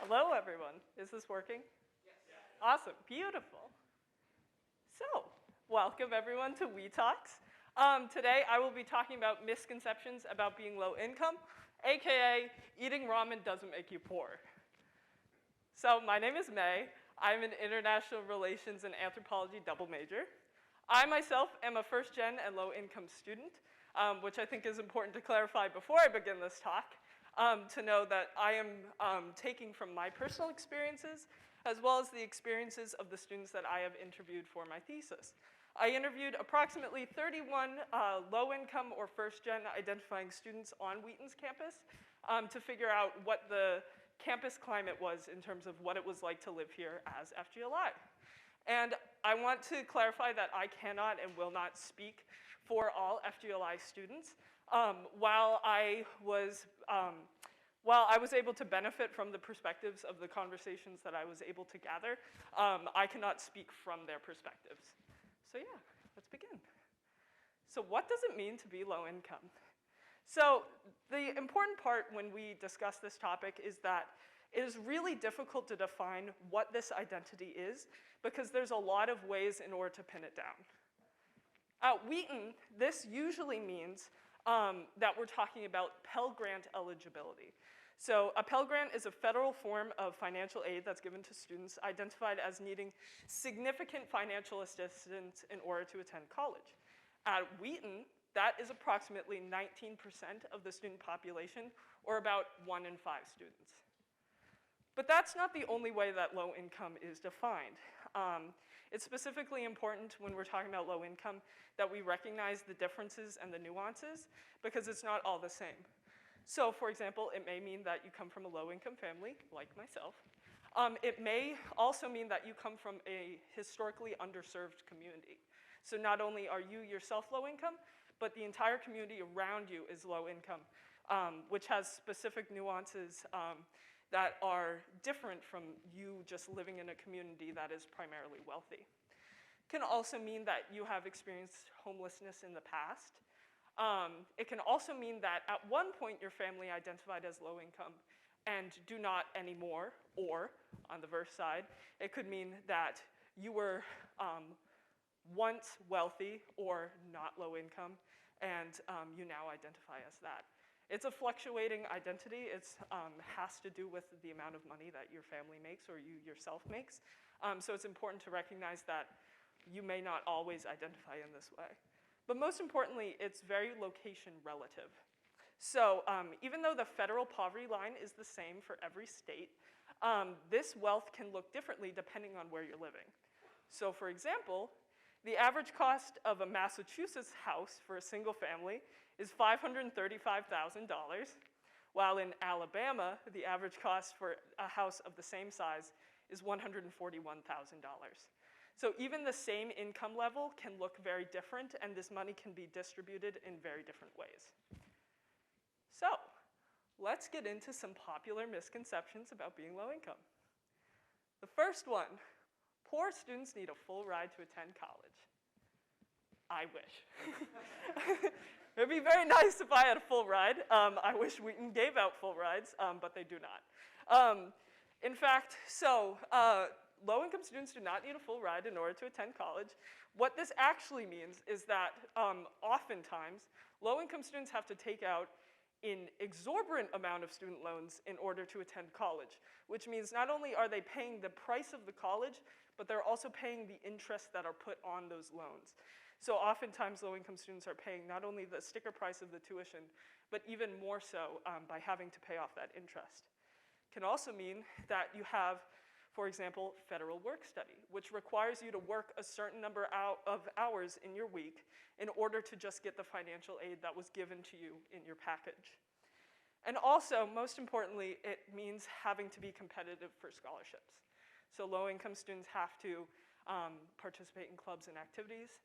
Hello, everyone. Is this working? Yes. Awesome. Beautiful. So, welcome, everyone, to WheaTalks. Today, I will be talking about misconceptions about being low income, aka eating ramen doesn't make you poor. So, my name is Mae. I'm an international relations and anthropology double major. I myself am a first-gen and low-income student, which I think is important to clarify before I begin this talk. To know that I am taking from my personal experiences as well as the experiences of the students that I have interviewed for my thesis. I interviewed approximately 31 low-income or first-gen identifying students on Wheaton's campus to figure out what the campus climate was in terms of what it was like to live here as FGLI. And I want to clarify that I cannot and will not speak for all FGLI students. While I was able to benefit from the perspectives of the conversations that I was able to gather, I cannot speak from their perspectives. So yeah, let's begin. So what does it mean to be low income? So the important part when we discuss this topic is that it is really difficult to define what this identity is because there's a lot of ways in order to pin it down. At Wheaton, this usually means that we're talking about Pell Grant eligibility. So a Pell Grant is a federal form of financial aid that's given to students identified as needing significant financial assistance in order to attend college. At Wheaton, that is approximately 19% of the student population, or about 1 in 5 students. But that's not the only way that low income is defined. It's specifically important when we're talking about low income that we recognize the differences and the nuances because it's not all the same. So for example, it may mean that you come from a low income family, like myself. It may also mean that you come from a historically underserved community. So not only are you yourself low income, but the entire community around you is low income, which has specific nuances that are different from you just living in a community that is primarily wealthy. It can also mean that you have experienced homelessness in the past. It can also mean that at one point your family identified as low income and do not anymore, or on the reverse side, it could mean that you were once wealthy or not low income and you now identify as that. It's a fluctuating identity. It has to do with the amount of money that your family makes or you yourself makes. So it's important to recognize that you may not always identify in this way. But most importantly, it's very location relative. So even though the federal poverty line is the same for every state, this wealth can look differently depending on where you're living. So for example, the average cost of a Massachusetts house for a single family is $535,000, while in Alabama, the average cost for a house of the same size is $141,000. So even the same income level can look very different, and this money can be distributed in very different ways. So let's get into some popular misconceptions about being low income. The first one, poor students need a full ride to attend college. I wish. It'd be very nice if I had a full ride. I wish Wheaton gave out full rides, but they do not. In fact, low-income students do not need a full ride in order to attend college. What this actually means is that oftentimes, low-income students have to take out an exorbitant amount of student loans in order to attend college, which means not only are they paying the price of the college, but they're also paying the interest that are put on those loans. So oftentimes low-income students are paying not only the sticker price of the tuition, but even more so by having to pay off that interest. It can also mean that you have, for example, federal work study, which requires you to work a certain number of hours in your week in order to just get the financial aid that was given to you in your package. And also, most importantly, it means having to be competitive for scholarships. So low-income students have to participate in clubs and activities,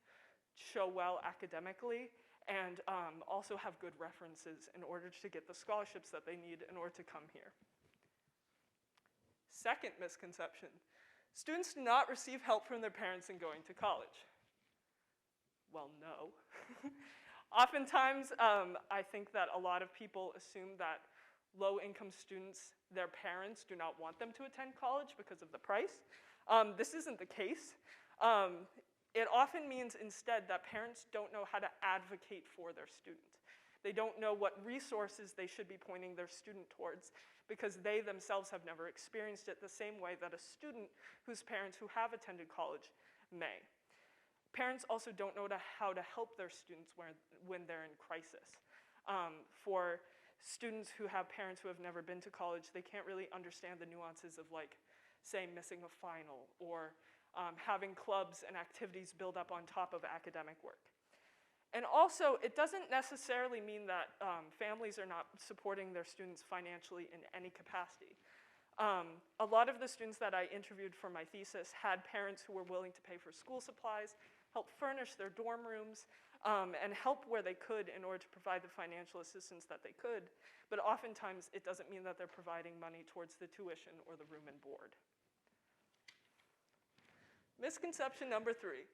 show well academically, and also have good references in order to get the scholarships that they need in order to come here. Second misconception, students do not receive help from their parents in going to college. Well, no. Oftentimes, I think that a lot of people assume that low-income students, their parents do not want them to attend college because of the price. This isn't the case. It often means instead that parents don't know how to advocate for their student. They don't know what resources they should be pointing their student towards because they themselves have never experienced it the same way that a student whose parents who have attended college may. Parents also don't know how to help their students when they're in crisis. For students who have parents who have never been to college, they can't really understand the nuances of, like, say, missing a final or having clubs and activities build up on top of academic work. And also, it doesn't necessarily mean that families are not supporting their students financially in any capacity. A lot of the students that I interviewed for my thesis had parents who were willing to pay for school supplies, help furnish their dorm rooms, and help where they could in order to provide the financial assistance that they could. But oftentimes, it doesn't mean that they're providing money towards the tuition or the room and board. Misconception number 3.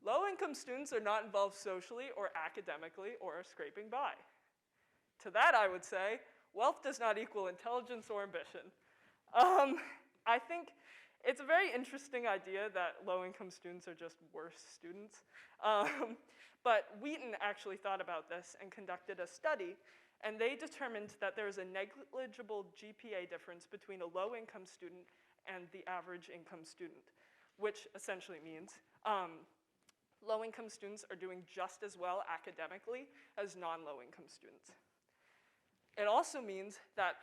Low-income students are not involved socially or academically or are scraping by. To that, I would say, wealth does not equal intelligence or ambition. I think it's a very interesting idea that low-income students are just worse students. But Wheaton actually thought about this and conducted a study, and they determined that there is a negligible GPA difference between a low-income student and the average income student, which essentially means low-income students are doing just as well academically as non-low-income students. It also means that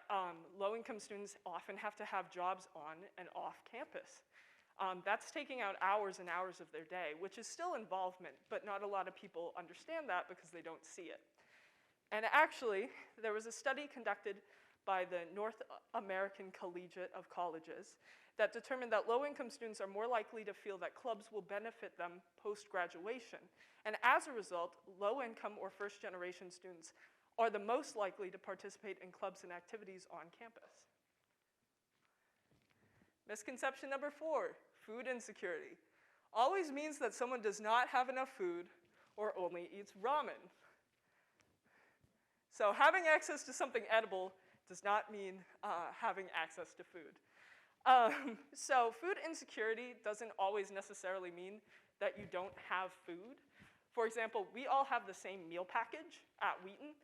low-income students often have to have jobs on and off campus. That's taking out hours and hours of their day, which is still involvement, but not a lot of people understand that because they don't see it. And actually, there was a study conducted by the North American Collegiate of Colleges that determined that low-income students are more likely to feel that clubs will benefit them post-graduation. And as a result, low-income or first-generation students are the most likely to participate in clubs and activities on campus. Misconception number 4, food insecurity. Always means that someone does not have enough food or only eats ramen. So having access to something edible does not mean having access to food. So food insecurity doesn't always necessarily mean that you don't have food. For example, we all have the same meal package at Wheaton,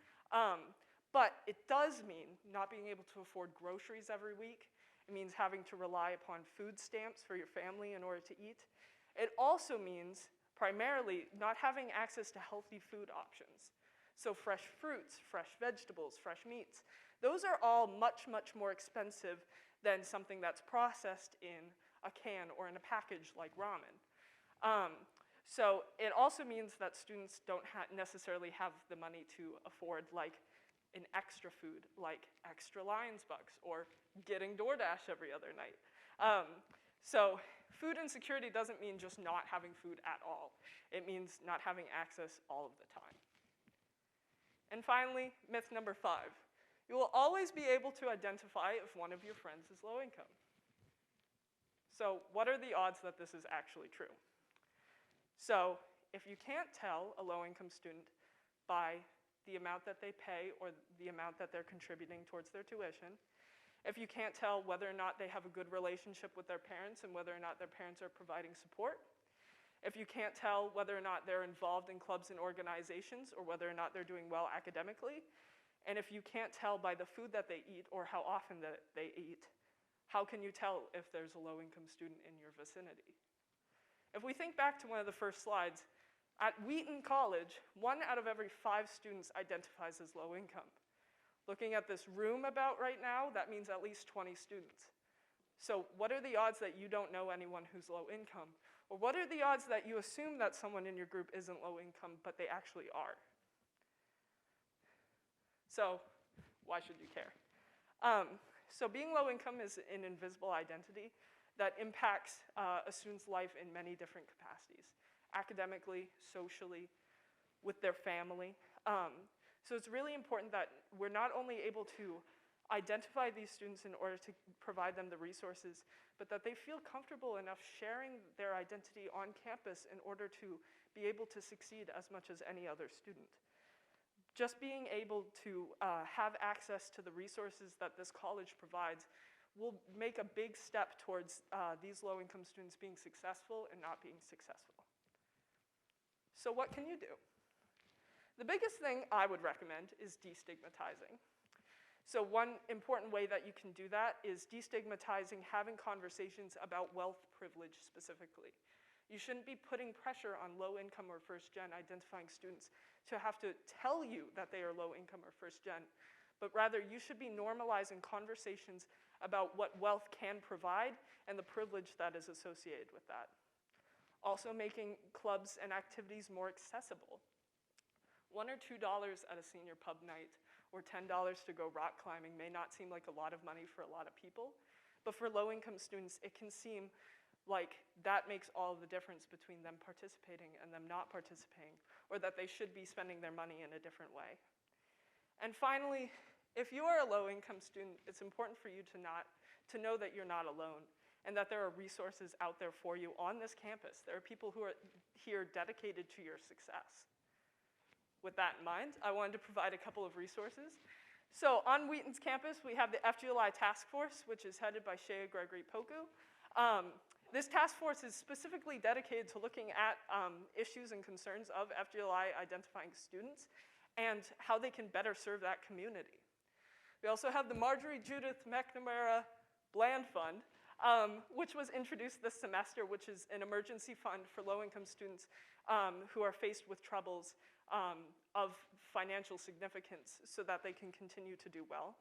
but it does mean not being able to afford groceries every week. It means having to rely upon food stamps for your family in order to eat. It also means primarily not having access to healthy food options. So fresh fruits, fresh vegetables, fresh meats, those are all much, much more expensive than something that's processed in a can or in a package like ramen. So it also means that students don't necessarily have the money to afford like an extra food, like extra Lions bucks or getting DoorDash every other night. So food insecurity doesn't mean just not having food at all. It means not having access all of the time. And finally, myth number 5. You will always be able to identify if one of your friends is low income. So what are the odds that this is actually true? So if you can't tell a low-income student by the amount that they pay or the amount that they're contributing towards their tuition, if you can't tell whether or not they have a good relationship with their parents and whether or not their parents are providing support, if you can't tell whether or not they're involved in clubs and organizations or whether or not they're doing well academically, and if you can't tell by the food that they eat or how often that they eat, how can you tell if there's a low-income student in your vicinity? If we think back to one of the first slides, at Wheaton College, 1 out of every 5 students identifies as low income. Looking at this room about right now, that means at least 20 students. So what are the odds that you don't know anyone who's low income? Or what are the odds that you assume that someone in your group isn't low income, but they actually are? So why should you care? So being low income is an invisible identity that impacts a student's life in many different capacities, academically, socially, with their family. So it's really important that we're not only able to identify these students in order to provide them the resources, but that they feel comfortable enough sharing their identity on campus in order to be able to succeed as much as any other student. just being able to have access to the resources that this college provides will make a big step towards these low-income students being successful and not being successful. So what can you do? The biggest thing I would recommend is destigmatizing. So one important way that you can do that is destigmatizing having conversations about wealth privilege specifically. You shouldn't be putting pressure on low-income or first-gen identifying students to have to tell you that they are low-income or first-gen, but rather you should be normalizing conversations about what wealth can provide and the privilege that is associated with that. Also making clubs and activities more accessible. $1 or $2 at a senior pub night or $10 to go rock climbing may not seem like a lot of money for a lot of people, but for low-income students, it can seem like that makes all the difference between them participating and them not participating, or that they should be spending their money in a different way. And finally, if you are a low-income student, it's important for you to know that you're not alone and that there are resources out there for you on this campus. There are people who are here dedicated to your success. With that in mind, I wanted to provide a couple of resources. So on Wheaton's campus, we have the FGLI Task Force, which is headed by Shea Gregory-Poku. This task force is specifically dedicated to looking at issues and concerns of FGLI identifying students and how they can better serve that community. We also have the Marjorie Judith McNamara Bland Fund, which was introduced this semester, which is an emergency fund for low-income students who are faced with troubles of financial significance so that they can continue to do well.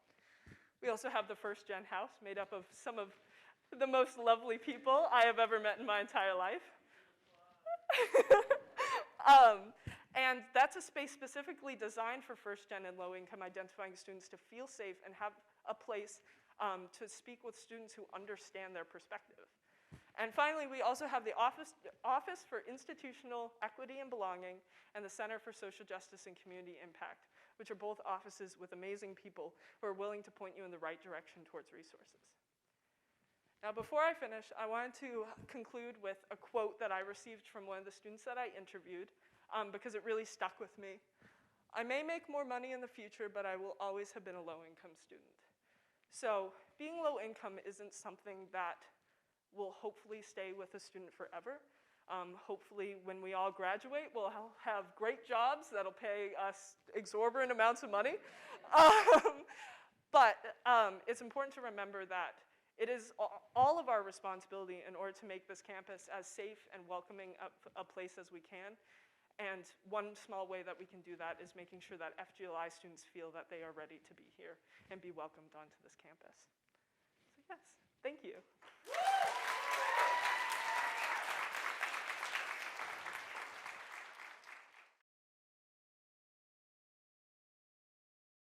We also have the First Gen House, made up of some of the most lovely people I have ever met in my entire life. And that's a space specifically designed for first-gen and low-income identifying students to feel safe and have a place to speak with students who understand their perspective. And finally, we also have the Office for Institutional Equity and Belonging and the Center for Social Justice and Community Impact, which are both offices with amazing people who are willing to point you in the right direction towards resources. Now, before I finish, I wanted to conclude with a quote that I received from one of the students that I interviewed because it really stuck with me. I may make more money in the future, but I will always have been a low-income student. So being low-income isn't something that will hopefully stay with a student forever. Hopefully, when we all graduate, we'll have great jobs that'll pay us exorbitant amounts of money. But it's important to remember that it is all of our responsibility in order to make this campus as safe and welcoming a place as we can. And one small way that we can do that is making sure that FGLI students feel that they are ready to be here and be welcomed onto this campus. So yes.